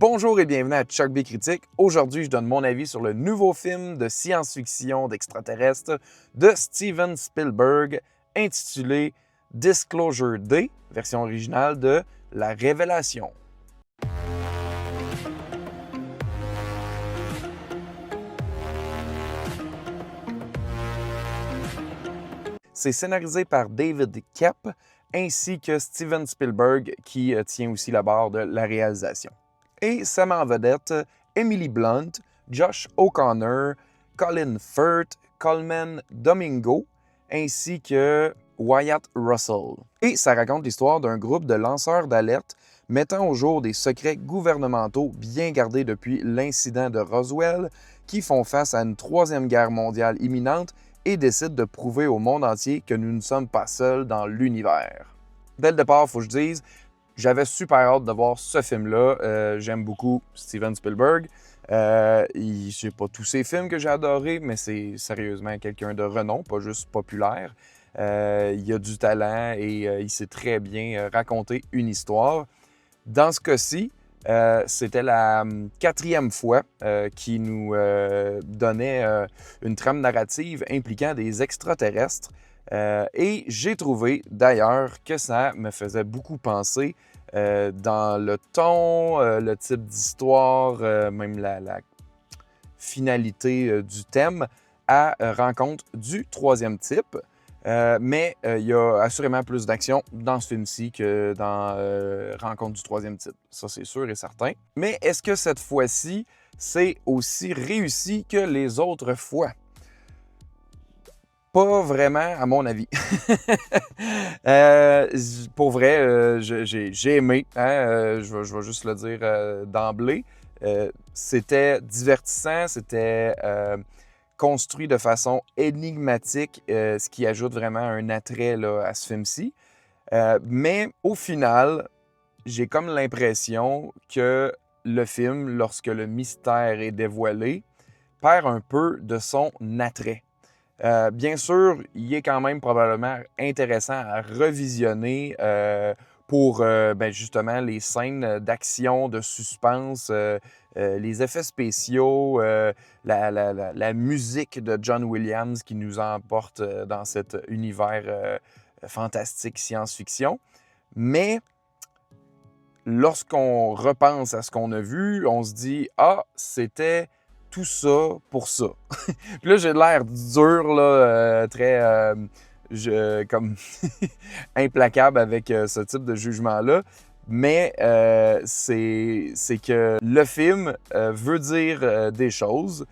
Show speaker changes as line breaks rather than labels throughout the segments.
Bonjour et bienvenue à Chuck B Critique. Aujourd'hui, je donne mon avis sur le nouveau film de science-fiction d'extraterrestres de Steven Spielberg intitulé Disclosure D, version originale de La Révélation. C'est scénarisé par David Koepp ainsi que Steven Spielberg qui tient aussi la barre de la réalisation. Et ça met en vedette Emily Blunt, Josh O'Connor, Colin Firth, Coleman Domingo, ainsi que Wyatt Russell. Et ça raconte l'histoire d'un groupe de lanceurs d'alerte mettant au jour des secrets gouvernementaux bien gardés depuis l'incident de Roswell qui font face à une troisième guerre mondiale imminente et décident de prouver au monde entier que nous ne sommes pas seuls dans l'univers. Dès le départ, il faut que je dise, j'avais super hâte de voir ce film-là. J'aime beaucoup Steven Spielberg. C'est pas tous ses films que j'ai adorés, mais c'est sérieusement quelqu'un de renom, pas juste populaire. Il a du talent et il sait très bien raconter une histoire. Dans ce cas-ci, c'était la quatrième fois qu'il nous donnait une trame narrative impliquant des extraterrestres. Et j'ai trouvé d'ailleurs que ça me faisait beaucoup penser dans le ton, le type d'histoire, même la finalité du thème à Rencontre du troisième type. Mais il y a assurément plus d'action dans ce film-ci que dans Rencontre du troisième type. Ça, c'est sûr et certain. Mais est-ce que cette fois-ci, c'est aussi réussi que les autres fois? Pas vraiment, à mon avis. Pour vrai, j'ai aimé, hein, je vais juste le dire d'emblée. C'était divertissant, c'était construit de façon énigmatique, ce qui ajoute vraiment un attrait là, à ce film-ci. Mais au final, j'ai comme l'impression que le film, lorsque le mystère est dévoilé, perd un peu de son attrait. Bien sûr, il est quand même probablement intéressant à revisionner pour justement les scènes d'action, de suspense, les effets spéciaux, la musique de John Williams qui nous emporte dans cet univers fantastique science-fiction. Mais lorsqu'on repense à ce qu'on a vu, on se dit « Ah, c'était tout ça pour ça. » Puis là, j'ai l'air dur, là, très comme implacable avec ce type de jugement-là. Mais c'est que le film veut dire des choses.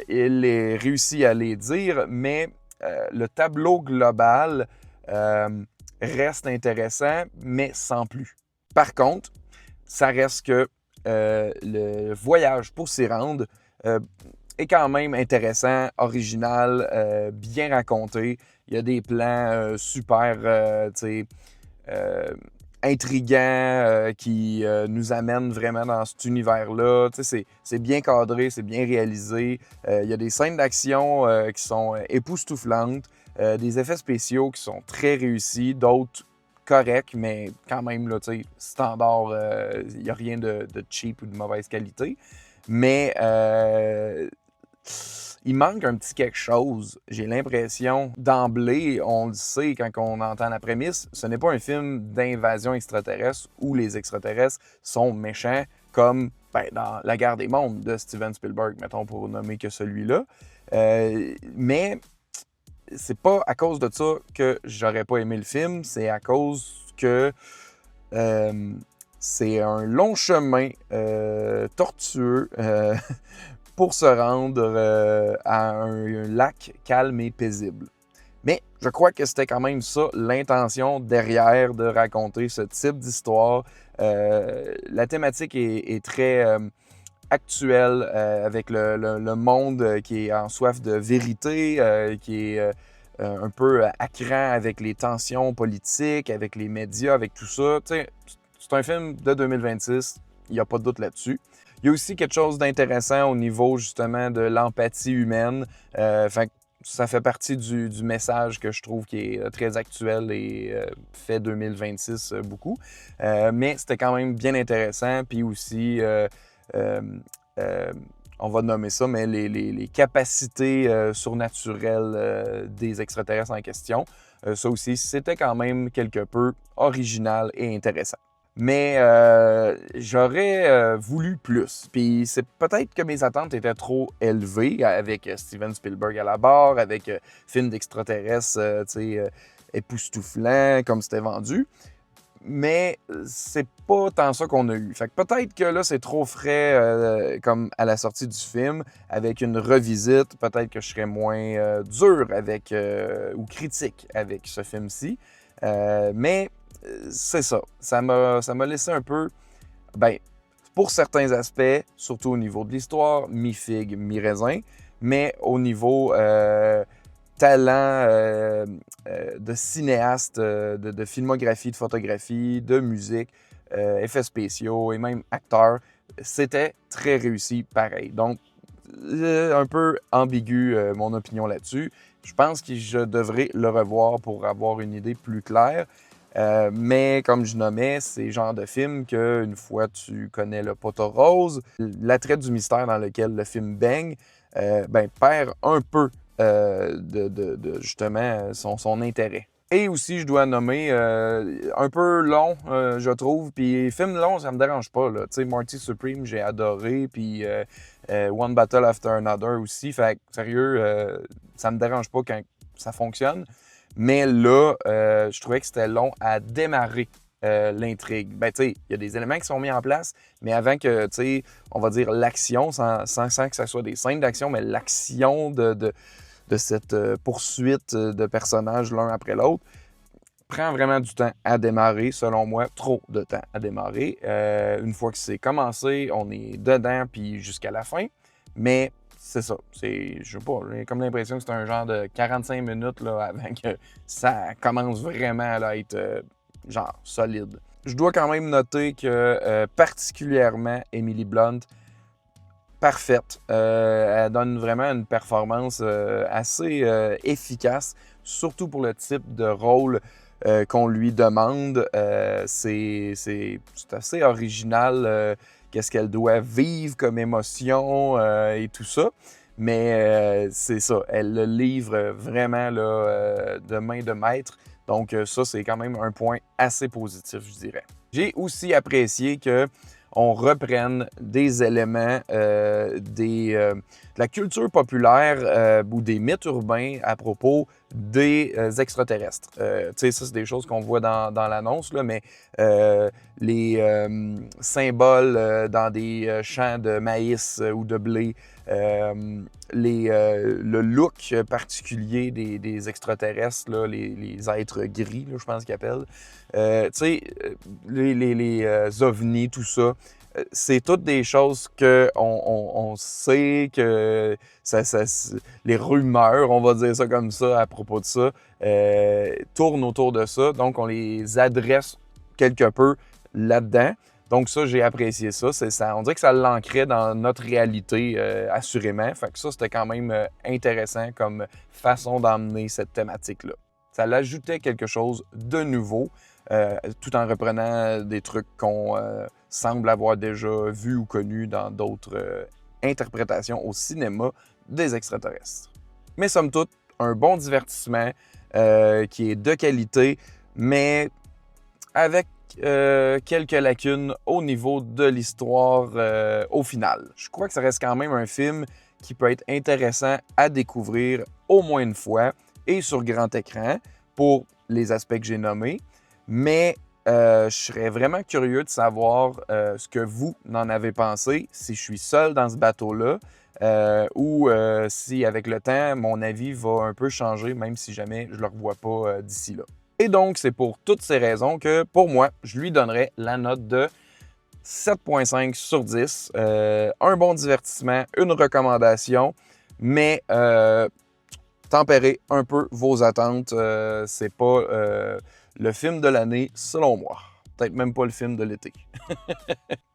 Il est réussi à les dire, mais le tableau global reste intéressant, mais sans plus. Par contre, ça reste que le voyage pour s'y rendre est quand même intéressant, original, bien raconté. Il y a des plans super intrigants qui nous amènent vraiment dans cet univers-là. C'est bien cadré, c'est bien réalisé. Il y a des scènes d'action qui sont époustouflantes, des effets spéciaux qui sont très réussis, d'autres corrects, mais quand même, là, standard, il n'y a rien de cheap ou de mauvaise qualité. Mais il manque un petit quelque chose. J'ai l'impression, d'emblée, on le sait quand on entend la prémisse, ce n'est pas un film d'invasion extraterrestre où les extraterrestres sont méchants comme dans La Guerre des mondes de Steven Spielberg, mettons, pour nommer que celui-là. Mais c'est pas à cause de ça que j'aurais pas aimé le film, c'est à cause que c'est un long chemin tortueux pour se rendre à un lac calme et paisible. Mais je crois que c'était quand même ça l'intention derrière de raconter ce type d'histoire. La thématique est très actuelle avec le monde qui est en soif de vérité, qui est un peu à cran avec les tensions politiques, avec les médias, avec tout ça. T'sais, c'est un film de 2026, il n'y a pas de doute là-dessus. Il y a aussi quelque chose d'intéressant au niveau justement de l'empathie humaine. ça fait partie du message que je trouve qui est très actuel et fait 2026 beaucoup. Mais c'était quand même bien intéressant. Puis aussi, on va nommer ça, mais les capacités surnaturelles des extraterrestres en question. Ça aussi, c'était quand même quelque peu original et intéressant. Mais j'aurais voulu plus. Puis c'est peut-être que mes attentes étaient trop élevées avec Steven Spielberg à la barre, avec film d'extraterrestres époustouflant comme c'était vendu. Mais c'est pas tant ça qu'on a eu. Fait que peut-être que là, c'est trop frais comme à la sortie du film. Avec une revisite, peut-être que je serais moins dur avec ou critique avec ce film-ci. Mais c'est ça. Ça m'a laissé un peu, ben, pour certains aspects, surtout au niveau de l'histoire, mi-figue, mi-raisin, mais au niveau talent de cinéaste, de filmographie, de photographie, de musique, effets spéciaux et même acteurs, c'était très réussi pareil. Donc, un peu ambigu mon opinion là-dessus. Je pense que je devrais le revoir pour avoir une idée plus claire. Mais comme je nommais, c'est le genre de film qu'une fois tu connais le poteau rose, l'attrait du mystère dans lequel le film baigne, perd un peu justement son intérêt. Et aussi, je dois nommer un peu long, je trouve. Puis film long, ça me dérange pas. Tu sais, Marty Supreme, j'ai adoré. Puis One Battle After Another aussi. Fait que, sérieux, ça me dérange pas quand ça fonctionne. Mais là, je trouvais que c'était long à démarrer l'intrigue. Ben, tu sais, il y a des éléments qui sont mis en place, mais avant que, tu sais, on va dire l'action, sans que ça soit des scènes d'action, mais l'action de cette poursuite de personnages l'un après l'autre, prend vraiment du temps à démarrer, selon moi, trop de temps à démarrer. Une fois que c'est commencé, on est dedans, puis jusqu'à la fin. Mais c'est ça. Je sais pas, j'ai comme l'impression que c'est un genre de 45 minutes là, avant que ça commence vraiment à être genre solide. Je dois quand même noter que particulièrement Emily Blunt, parfaite. Elle donne vraiment une performance assez efficace, surtout pour le type de rôle qu'on lui demande. C'est assez original qu'est-ce qu'elle doit vivre comme émotion et tout ça. Mais c'est ça, elle le livre vraiment là, de main de maître. Donc ça, c'est quand même un point assez positif, je dirais. J'ai aussi apprécié que on reprenne des éléments de la culture populaire ou des mythes urbains à propos des extraterrestres. Tu sais, ça, c'est des choses qu'on voit dans l'annonce, là, mais les symboles dans des champs de maïs ou de blé, le look particulier des extraterrestres, là, les êtres gris, là, je pense qu'ils appellent. Tu sais, les ovnis, tout ça. C'est toutes des choses qu'on sait que les rumeurs, on va dire ça comme ça, à propos de ça, tournent autour de ça. Donc, on les adresse quelque peu là-dedans. Donc ça, j'ai apprécié ça. On dirait que ça l'ancrait dans notre réalité, assurément. Fait que ça, c'était quand même intéressant comme façon d'emmener cette thématique-là. Ça l'ajoutait quelque chose de nouveau, tout en reprenant des trucs qu'on semble avoir déjà vus ou connus dans d'autres interprétations au cinéma des extraterrestres. Mais somme toute, un bon divertissement qui est de qualité, mais avec quelques lacunes au niveau de l'histoire au final. Je crois que ça reste quand même un film qui peut être intéressant à découvrir au moins une fois et sur grand écran pour les aspects que j'ai nommés. Mais je serais vraiment curieux de savoir ce que vous en avez pensé, si je suis seul dans ce bateau-là, ou si avec le temps, mon avis va un peu changer, même si jamais je ne le revois pas d'ici là. Et donc, c'est pour toutes ces raisons que, pour moi, je lui donnerais la note de 7,5 sur 10. Un bon divertissement, une recommandation, mais tempérez un peu vos attentes. C'est pas le film de l'année, selon moi. peut-être même pas le film de l'été.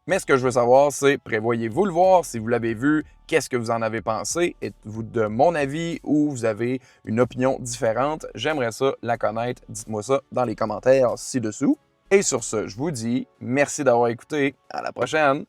Mais ce que je veux savoir, c'est prévoyez-vous le voir? Si vous l'avez vu, qu'est-ce que vous en avez pensé? Êtes-vous de mon avis ou vous avez une opinion différente? J'aimerais ça la connaître. Dites-moi ça dans les commentaires ci-dessous. Et sur ce, je vous dis merci d'avoir écouté. À la prochaine!